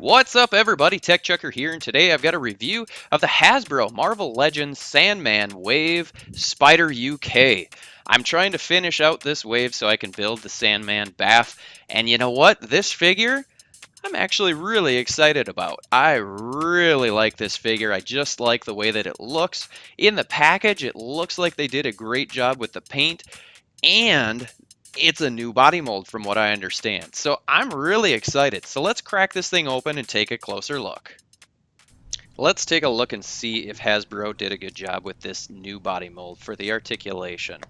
What's up, everybody? Tech Chucker here, and today I've got a review of the Hasbro Marvel Legends Sandman Wave Spider UK. I'm trying to finish out this wave so I can build the Sandman Bath, and you know what? This figure I'm actually really excited about. I really like this figure. I just like the way that it looks. In the package, it looks like they did a great job with the paint, and it's a new body mold from what I understand. So I'm really excited. So let's crack this thing open and take a closer look. Let's take a look and see if Hasbro did a good job with this new body mold for the articulation.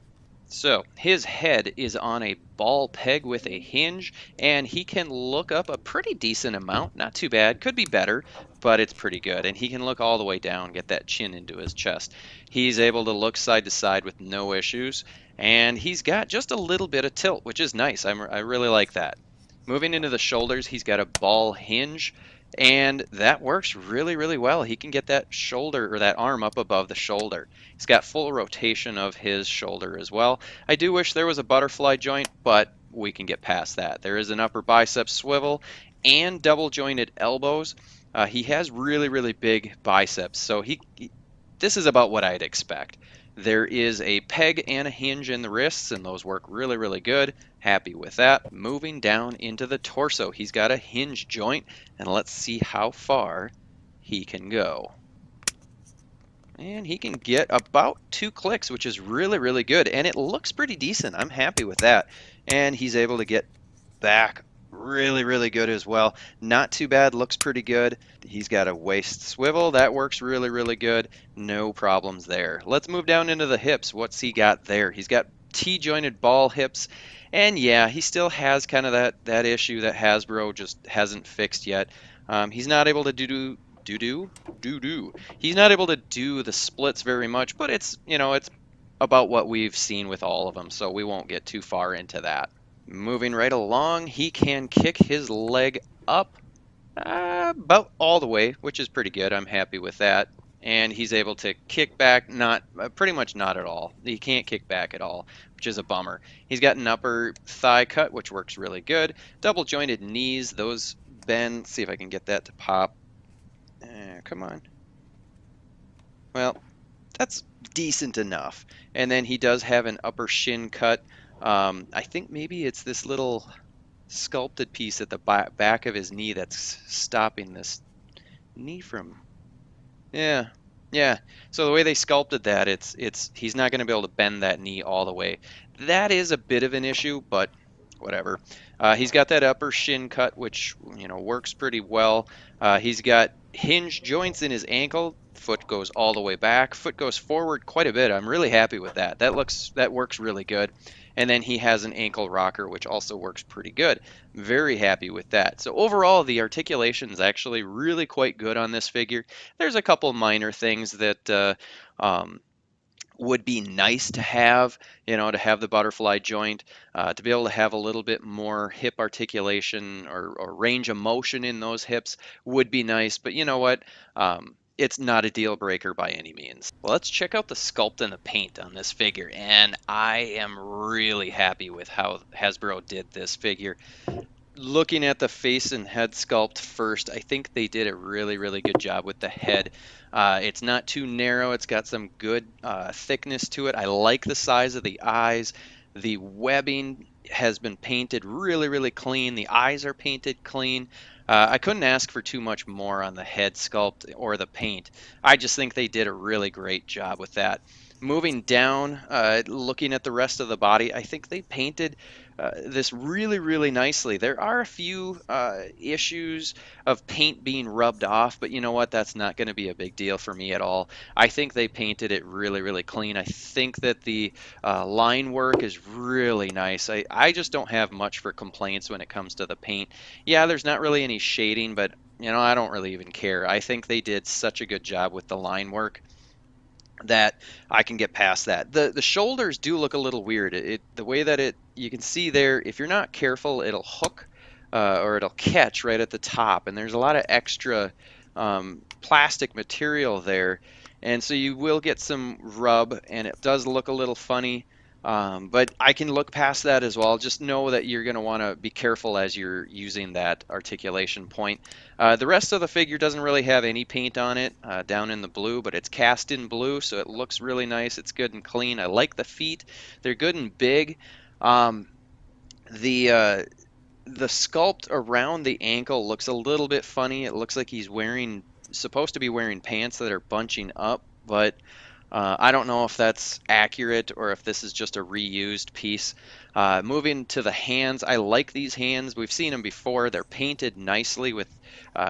So his head is on a ball peg with a hinge, and he can look up a pretty decent amount. Not too bad, could be better, but it's pretty good. And he can look all the way down, get that chin into his chest. He's able to look side to side with no issues, and he's got just a little bit of tilt, which is nice. I really like that. Moving into the shoulders, he's got a ball hinge, and that works really, really well. He can get that shoulder or that arm up above the shoulder. He's got full rotation of his shoulder as well. I do wish there was a butterfly joint, but we can get past that. There is an upper bicep swivel and double jointed elbows. He has really, really big biceps, so this is about what I'd expect. There is a peg and a hinge in the wrists, and those work really, really good. Happy with that. Moving down into the torso, he's got a hinge joint, and let's see how far he can go. And he can get about 2 clicks, which is really, really good, and it looks pretty decent. I'm happy with that. And he's able to get back really, really good as well. Not too bad, looks pretty good. He's got a waist swivel, that works really, really good. No problems there. Let's move down into the hips. What's he got there? He's got T-jointed ball hips, and yeah, he still has kind of that issue that Hasbro just hasn't fixed yet. He's not able to do He's not able to do the splits very much, but it's about what we've seen with all of them, so we won't get too far into that. Moving right along, he can kick his leg up about all the way, which is pretty good. I'm happy with that. And he's able to kick back, pretty much not at all. He can't kick back at all, which is a bummer. He's got an upper thigh cut, which works really good. Double jointed knees, those bend. Let's see if I can get that to pop. Come on. Well, that's decent enough. And then he does have an upper shin cut. I think maybe it's this little sculpted piece at the back of his knee that's stopping this knee from. Yeah. So the way they sculpted that, he's not going to be able to bend that knee all the way. That is a bit of an issue, but whatever. He's got that upper shin cut, which works pretty well. He's got hinge joints in his ankle. Foot goes all the way back. Foot goes forward quite a bit. I'm really happy with that. That works really good. And then he has an ankle rocker, which also works pretty good. Very happy with that. So overall, the articulation is actually really quite good on this figure. There's a couple minor things that would be nice to have, to have the butterfly joint, to be able to have a little bit more hip articulation or range of motion in those hips would be nice. But you know what? It's not a deal breaker by any means. Well, let's check out the sculpt and the paint on this figure, and I am really happy with how Hasbro did this figure. Looking at the face and head sculpt first, I think they did a really, really good job with the head. It's not too narrow. It's got some good thickness to it. I like the size of the eyes. The webbing has been painted really, really clean. The eyes are painted clean. I couldn't ask for too much more on the head sculpt or the paint. I just think they did a really great job with that. Moving down, looking at the rest of the body, I think they painted this really, really nicely. There are a few issues of paint being rubbed off, but you know what? That's not going to be a big deal for me at all. I think they painted it really, really clean. I think that the line work is really nice. I just don't have much for complaints when it comes to the paint. Yeah, there's not really any shading, but I don't really even care. I think they did such a good job with the line work that I can get past that. The shoulders do look a little weird. The way that you can see there, if you're not careful, it'll hook or it'll catch right at the top, and there's a lot of extra plastic material there, and so you will get some rub, and it does look a little funny. But I can look past that as well. Just know that you're going to want to be careful as you're using that articulation point. The rest of the figure doesn't really have any paint on it down in the blue, but it's cast in blue, so it looks really nice. It's good and clean. I like the feet. They're good and big. Um, the the sculpt around the ankle looks a little bit funny. It looks like he's supposed to be wearing pants that are bunching up, but I don't know if that's accurate or if this is just a reused piece. Moving to the hands, I like these hands. We've seen them before. They're painted nicely with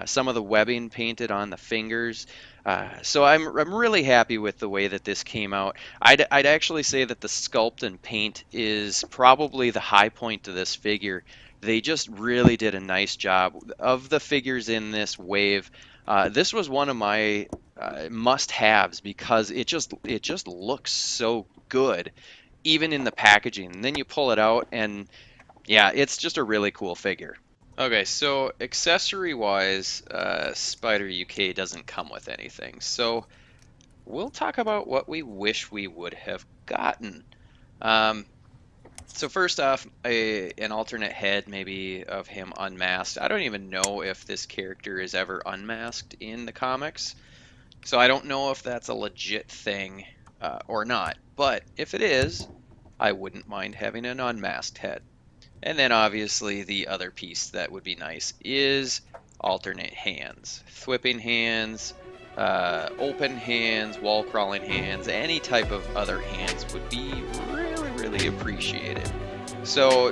some of the webbing painted on the fingers. So I'm really happy with the way that this came out. I'd actually say that the sculpt and paint is probably the high point to this figure. They just really did a nice job. Of the figures in this wave, this was one of my must-haves because it just looks so good, even in the packaging. And then you pull it out, and yeah, it's just a really cool figure. Okay, so accessory-wise, Spider UK doesn't come with anything. So we'll talk about what we wish we would have gotten. Um, So first off, an alternate head maybe of him unmasked. I don't even know if this character is ever unmasked in the comics, so I don't know if that's a legit thing or not. But if it is, I wouldn't mind having an unmasked head. And then obviously the other piece that would be nice is alternate hands. Thwipping hands, open hands, wall crawling hands, any type of other hands would be really appreciated. So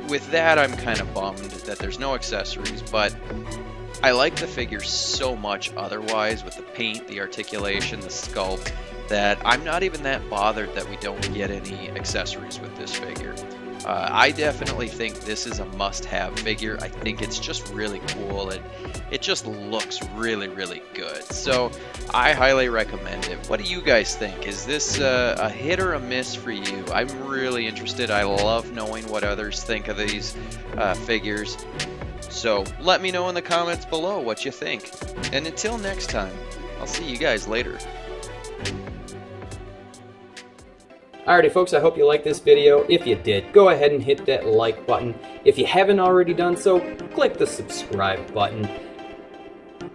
with that, I'm kind of bummed that there's no accessories, but I like the figure so much otherwise with the paint, the articulation, the sculpt, that I'm not even that bothered that we don't get any accessories with this figure. I definitely think this is a must-have figure. I think it's just really cool. It just looks really good. So I highly recommend it. What do you guys think? Is this a hit or a miss for you? I'm really interested. I love knowing what others think of these figures. So let me know in the comments below what you think. And until next time, I'll see you guys later. Alrighty folks, I hope you liked this video. If you did, go ahead and hit that like button. If you haven't already done so, click the subscribe button.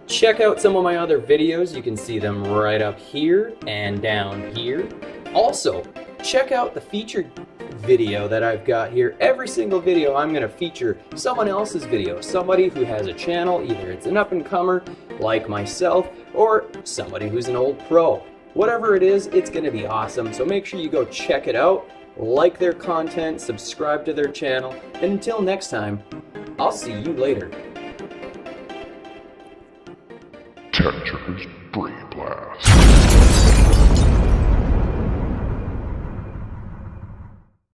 Check out some of my other videos. You can see them right up here and down here. Also, check out the featured video that I've got here. Every single video I'm going to feature someone else's video. Somebody who has a channel, either it's an up-and-comer like myself or somebody who's an old pro. Whatever it is, it's going to be awesome. So make sure you go check it out, like their content, subscribe to their channel, and until next time, I'll see you later. Tech Checkers Brain Blast.